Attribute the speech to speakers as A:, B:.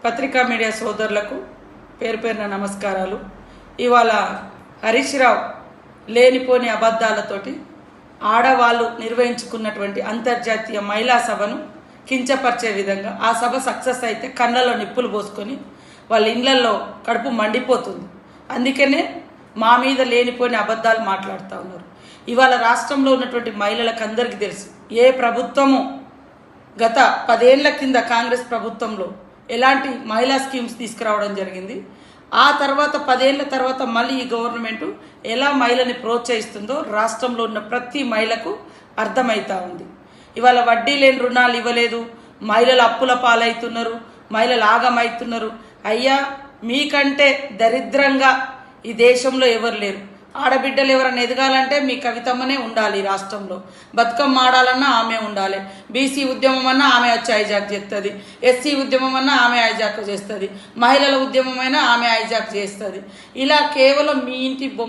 A: పత్రికా మీడియా సోదరులకు పేరు పేరున నమస్కారాలు. ఇవాళ హరీష్ రావు లేనిపోని అబద్ధాలతోటి ఆడవాళ్ళు నిర్వహించుకున్నటువంటి అంతర్జాతీయ మహిళా సభను కించపరిచే విధంగా ఆ సభ సక్సెస్ అయితే కళ్ళలో నిప్పులు పోసుకొని వాళ్ళ ఇళ్లలో కడుపు మండిపోతుంది. అందుకనే మా మీద లేనిపోని అబద్ధాలు మాట్లాడుతూ ఉన్నారు. ఇవాళ రాష్ట్రంలో ఉన్నటువంటి మహిళలకు అందరికీ తెలుసు, ఏ ప్రభుత్వము గత 10 ఏళ్ల కింద కాంగ్రెస్ ప్రభుత్వంలో ఎలాంటి మహిళా స్కీమ్స్ తీసుకురావడం జరిగింది. ఆ తర్వాత 10 ఏళ్ల తర్వాత మళ్ళీ ఈ గవర్నమెంట్ ఎలా మహిళని ప్రోత్సహిస్తుందో రాష్ట్రంలో ఉన్న ప్రతి మహిళకు అర్థమవుతా ఉంది. ఇవాళ వడ్డీ లేని రుణాలు ఇవ్వలేదు, మహిళలు అప్పుల పాలవుతున్నారు, మహిళలు ఆగమవుతున్నారు. అయ్యా, మీకంటే దరిద్రంగా ఈ దేశంలో ఎవరు లేరు. ఆడబిడ్డలు ఎవరైనా ఎదగాలంటే మీ కవితమ్మనే ఉండాలి. రాష్ట్రంలో బతుకమ్మ ఆడాలన్నా ఆమె ఉండాలి. బీసీ ఉద్యమం అన్నా ఆమె వచ్చి హైజాక్ చేస్తుంది, ఎస్సీ ఉద్యమం అన్నా ఆమె హైజాక్ చేస్తుంది, మహిళల ఉద్యమం అయినా ఆమె హైజాక్ చేస్తుంది. ఇలా కేవలం మీ ఇంటి